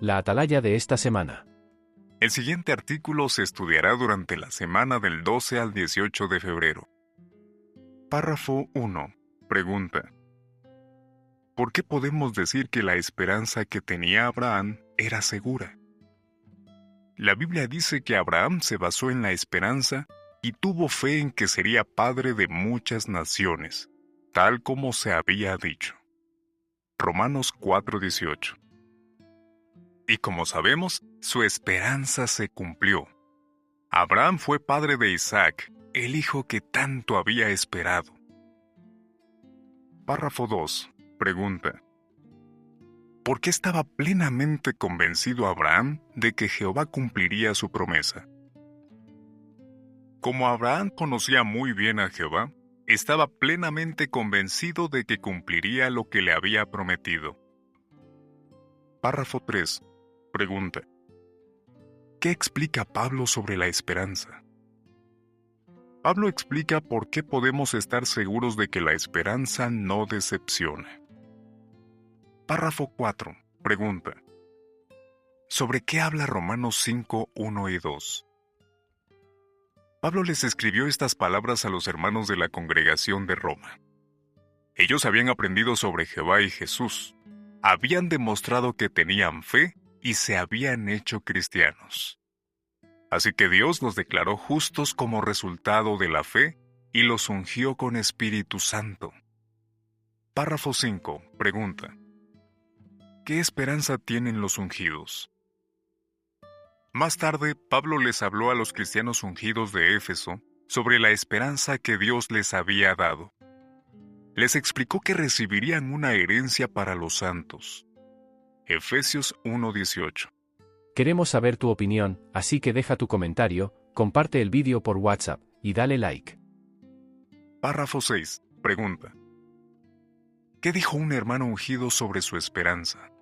La atalaya de esta semana. El siguiente artículo se estudiará durante la semana del 12 al 18 de febrero. Párrafo 1. Pregunta. ¿Por qué podemos decir que la esperanza que tenía Abraham era segura? La Biblia dice que Abraham se basó en la esperanza y tuvo fe en que sería padre de muchas naciones, tal como se había dicho. Romanos 4:18. Y como sabemos, su esperanza se cumplió. Abraham fue padre de Isaac, el hijo que tanto había esperado. Párrafo 2. Pregunta. ¿Por qué estaba plenamente convencido Abraham de que Jehová cumpliría su promesa? Como Abraham conocía muy bien a Jehová, estaba plenamente convencido de que cumpliría lo que le había prometido. Párrafo 3. Pregunta. ¿Qué explica Pablo sobre la esperanza? Pablo explica por qué podemos estar seguros de que la esperanza no decepciona. Párrafo 4. Pregunta. ¿Sobre qué habla Romanos 5, 1 y 2? Pablo les escribió estas palabras a los hermanos de la congregación de Roma. Ellos habían aprendido sobre Jehová y Jesús, habían demostrado que tenían fe y se habían hecho cristianos. Así que Dios los declaró justos como resultado de la fe y los ungió con Espíritu Santo. Párrafo 5. Pregunta. ¿Qué esperanza tienen los ungidos? Más tarde, Pablo les habló a los cristianos ungidos de Éfeso sobre la esperanza que Dios les había dado. Les explicó que recibirían una herencia para los santos. Efesios 1:18. Queremos saber tu opinión, así que deja tu comentario, comparte el vídeo por WhatsApp y dale like. Párrafo 6. Pregunta. ¿Qué dijo un hermano ungido sobre su esperanza?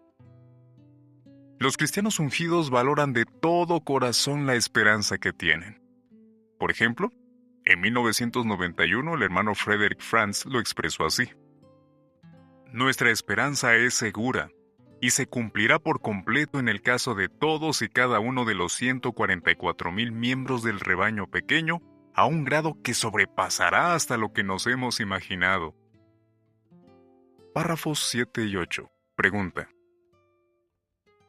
Los cristianos ungidos valoran de todo corazón la esperanza que tienen. Por ejemplo, en 1991 el hermano Frederick Franz lo expresó así. Nuestra esperanza es segura y se cumplirá por completo en el caso de todos y cada uno de los 144,000 miembros del rebaño pequeño, a un grado que sobrepasará hasta lo que nos hemos imaginado. Párrafos 7 y 8. Pregunta.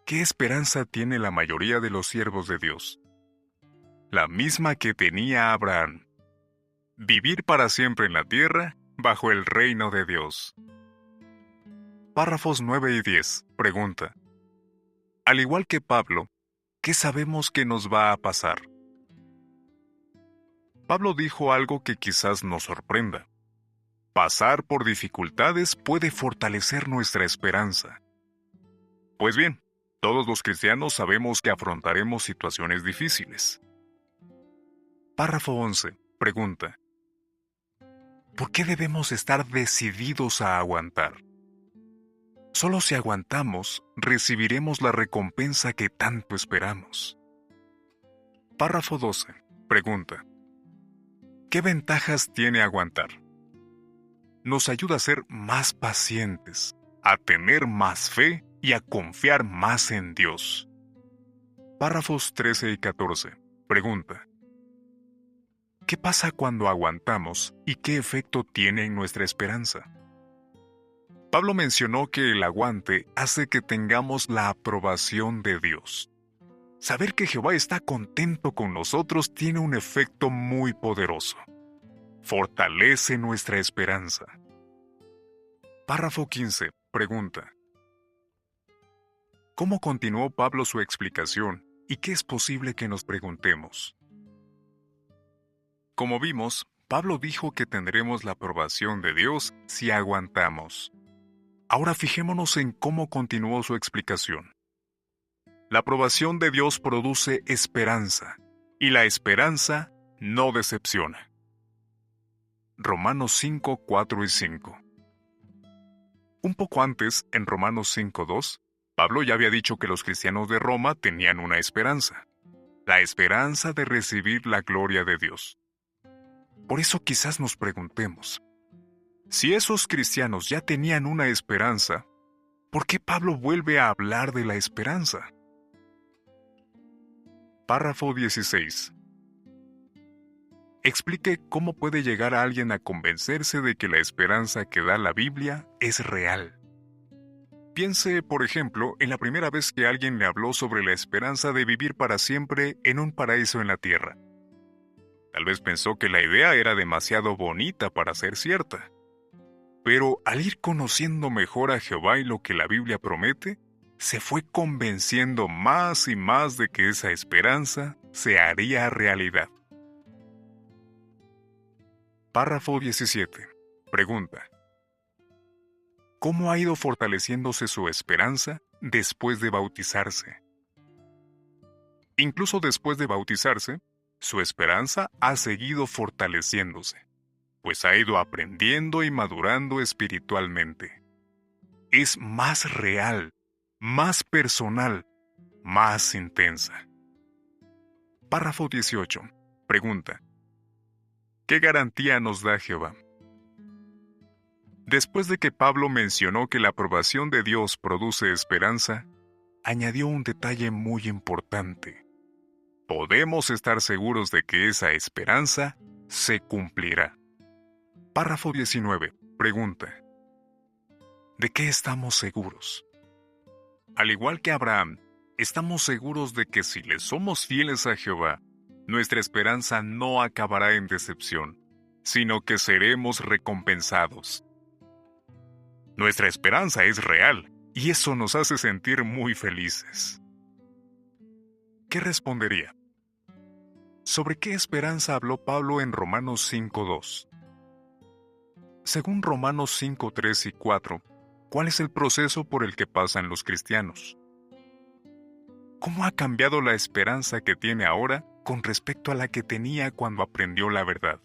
¿Qué esperanza tiene la mayoría de los siervos de Dios? La misma que tenía Abraham. Vivir para siempre en la tierra, bajo el reino de Dios. Párrafos 9 y 10. Pregunta. Al igual que Pablo, ¿qué sabemos que nos va a pasar? Pablo dijo algo que quizás nos sorprenda. Pasar por dificultades puede fortalecer nuestra esperanza. Pues bien, todos los cristianos sabemos que afrontaremos situaciones difíciles. Párrafo 11. Pregunta. ¿Por qué debemos estar decididos a aguantar? Solo si aguantamos, recibiremos la recompensa que tanto esperamos. Párrafo 12. Pregunta. ¿Qué ventajas tiene aguantar? Nos ayuda a ser más pacientes, a tener más fe y a confiar más en Dios. Párrafos 13 y 14. Pregunta. ¿Qué pasa cuando aguantamos y qué efecto tiene en nuestra esperanza? Pablo mencionó que el aguante hace que tengamos la aprobación de Dios. Saber que Jehová está contento con nosotros tiene un efecto muy poderoso. Fortalece nuestra esperanza. Párrafo 15. Pregunta. ¿Cómo continuó Pablo su explicación y qué es posible que nos preguntemos? Como vimos, Pablo dijo que tendremos la aprobación de Dios si aguantamos. Ahora fijémonos en cómo continuó su explicación. La aprobación de Dios produce esperanza, y la esperanza no decepciona. Romanos 5, 4 y 5. Un poco antes, en Romanos 5:2, Pablo ya había dicho que los cristianos de Roma tenían una esperanza, la esperanza de recibir la gloria de Dios. Por eso quizás nos preguntemos, si esos cristianos ya tenían una esperanza, ¿Por qué Pablo vuelve a hablar de la esperanza? Párrafo 16. Explique cómo puede llegar a alguien a convencerse de que la esperanza que da la Biblia es real. Piense, por ejemplo, en la primera vez que alguien le habló sobre la esperanza de vivir para siempre en un paraíso en la tierra. Tal vez pensó que la idea era demasiado bonita para ser cierta. Pero al ir conociendo mejor a Jehová y lo que la Biblia promete, se fue convenciendo más y más de que esa esperanza se haría realidad. Párrafo 17. Pregunta: ¿cómo ha ido fortaleciéndose su esperanza después de bautizarse? Incluso después de bautizarse, su esperanza ha seguido fortaleciéndose, pues ha ido aprendiendo y madurando espiritualmente. Es más real, más personal, más intensa. Párrafo 18. Pregunta: ¿qué garantía nos da Jehová? Después de que Pablo mencionó que la aprobación de Dios produce esperanza, añadió un detalle muy importante. Podemos estar seguros de que esa esperanza se cumplirá. Párrafo 19. Pregunta: ¿de qué estamos seguros? Al igual que Abraham, estamos seguros de que si le somos fieles a Jehová, nuestra esperanza no acabará en decepción, sino que seremos recompensados. Nuestra esperanza es real, y eso nos hace sentir muy felices. ¿Qué respondería? ¿Sobre qué esperanza habló Pablo en Romanos 5:2? Según Romanos 5:3 y 4, ¿cuál es el proceso por el que pasan los cristianos? ¿Cómo ha cambiado la esperanza que tiene ahora con respecto a la que tenía cuando aprendió la verdad?